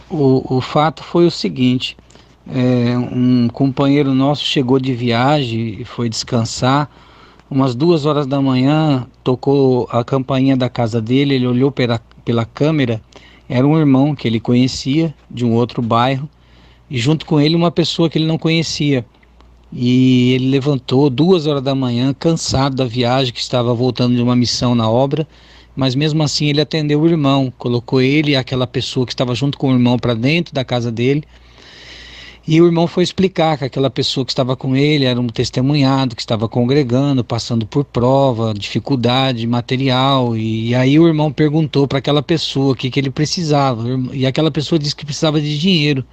O fato foi o seguinte: um companheiro nosso chegou de viagem e foi descansar. Umas 2 horas da manhã, tocou a campainha da casa dele. Ele olhou pela câmera, era um irmão que ele conhecia de um outro bairro, e junto com ele uma pessoa que ele não conhecia. E ele levantou 2 horas da manhã, cansado da viagem, que estava voltando de uma missão na obra, mas mesmo assim ele atendeu o irmão, colocou ele e aquela pessoa que estava junto com o irmão para dentro da casa dele. E o irmão foi explicar que aquela pessoa que estava com ele era um testemunhado, que estava congregando, passando por prova, dificuldade material. E aí o irmão perguntou para aquela pessoa o que ele precisava. E aquela pessoa disse que precisava de dinheiro.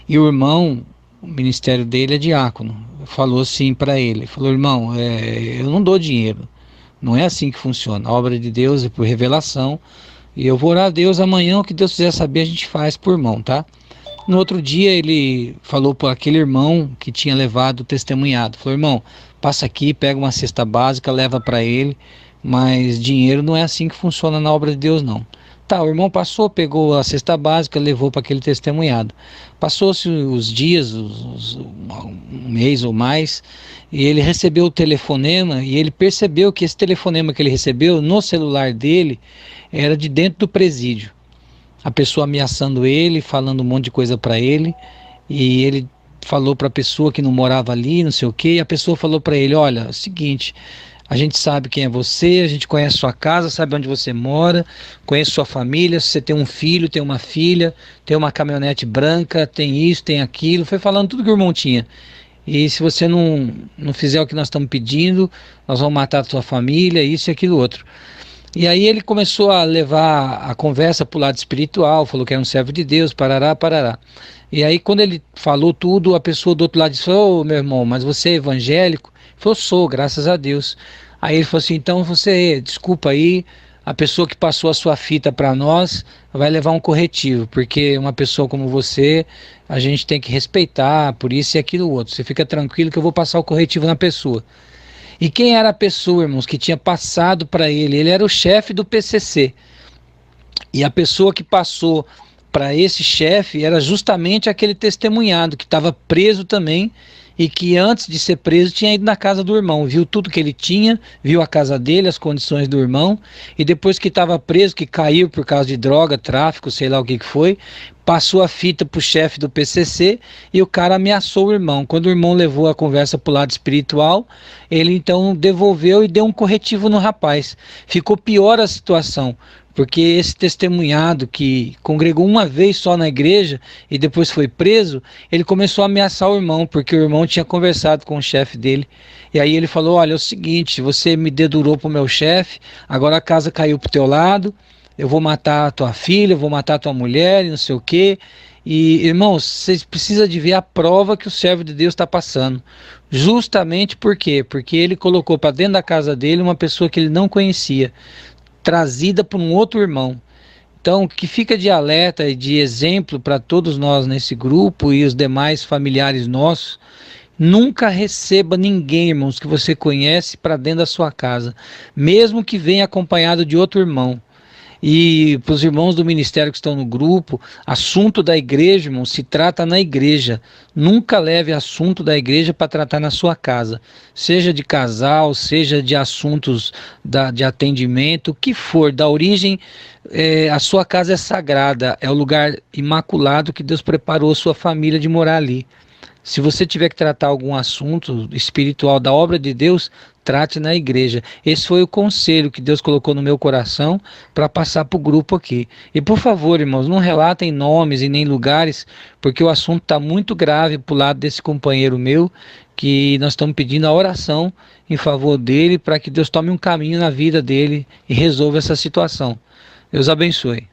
E o irmão, o ministério dele é diácono, falou assim para ele: falou, irmão, eu não dou dinheiro. Não é assim que funciona. A obra de Deus é por revelação. E eu vou orar a Deus amanhã, o que Deus quiser saber a gente faz por irmão, tá? No outro dia ele falou para aquele irmão que tinha levado o testemunhado, falou, irmão, passa aqui, pega uma cesta básica, leva para ele, mas dinheiro não é assim que funciona na obra de Deus, não. Tá, o irmão passou, pegou a cesta básica, levou para aquele testemunhado. Passou-se os dias, um mês ou mais, e ele recebeu o telefonema, e ele percebeu que esse telefonema que ele recebeu no celular dele era de dentro do presídio. A pessoa ameaçando ele, falando um monte de coisa para ele, e ele falou para a pessoa que não morava ali, não sei o que, e a pessoa falou para ele, olha, é o seguinte, a gente sabe quem é você, a gente conhece sua casa, sabe onde você mora, conhece sua família, se você tem um filho, tem uma filha, tem uma caminhonete branca, tem isso, tem aquilo, foi falando tudo que o irmão tinha. E se você não fizer o que nós estamos pedindo, nós vamos matar a sua família, isso e aquilo outro. E aí ele começou a levar a conversa para o lado espiritual, falou que era um servo de Deus, parará, parará. E aí quando ele falou tudo, a pessoa do outro lado disse, ô meu irmão, mas você é evangélico? Ele falou, sou, graças a Deus. Aí ele falou assim, então você, desculpa aí, a pessoa que passou a sua fita para nós vai levar um corretivo, porque uma pessoa como você, a gente tem que respeitar, por isso e aquilo outro. Você fica tranquilo que eu vou passar o corretivo na pessoa. E quem era a pessoa, irmãos, que tinha passado para ele? Ele era o chefe do PCC. E a pessoa que passou para esse chefe era justamente aquele testemunhado que estava preso também e que antes de ser preso tinha ido na casa do irmão, viu tudo que ele tinha, viu a casa dele, as condições do irmão, e depois que estava preso, que caiu por causa de droga, tráfico, sei lá o que foi, passou a fita para o chefe do PCC e o cara ameaçou o irmão. Quando o irmão levou a conversa para o lado espiritual, ele então devolveu e deu um corretivo no rapaz. Ficou pior a situação, porque esse testemunhado que congregou uma vez só na igreja e depois foi preso, ele começou a ameaçar o irmão, porque o irmão tinha conversado com o chefe dele. E aí ele falou, olha, é o seguinte, você me dedurou pro meu chefe, agora a casa caiu pro teu lado, eu vou matar a tua filha, eu vou matar a tua mulher e não sei o quê. E, irmãos, vocês precisam de ver a prova que o servo de Deus está passando. Justamente por quê? Porque ele colocou para dentro da casa dele uma pessoa que ele não conhecia, trazida por um outro irmão. Então, que fica de alerta e de exemplo para todos nós nesse grupo e os demais familiares nossos, nunca receba ninguém, irmãos, que você conhece para dentro da sua casa, mesmo que venha acompanhado de outro irmão. E para os irmãos do ministério que estão no grupo, assunto da igreja, irmão, se trata na igreja. Nunca leve assunto da igreja para tratar na sua casa. Seja de casal, seja de assuntos de atendimento, o que for, da origem, a sua casa é sagrada, é o lugar imaculado que Deus preparou a sua família de morar ali. Se você tiver que tratar algum assunto espiritual da obra de Deus, trate na igreja. Esse foi o conselho que Deus colocou no meu coração para passar para o grupo aqui. E por favor, irmãos, não relatem nomes e nem lugares, porque o assunto está muito grave para o lado desse companheiro meu, que nós estamos pedindo a oração em favor dele, para que Deus tome um caminho na vida dele e resolva essa situação. Deus abençoe.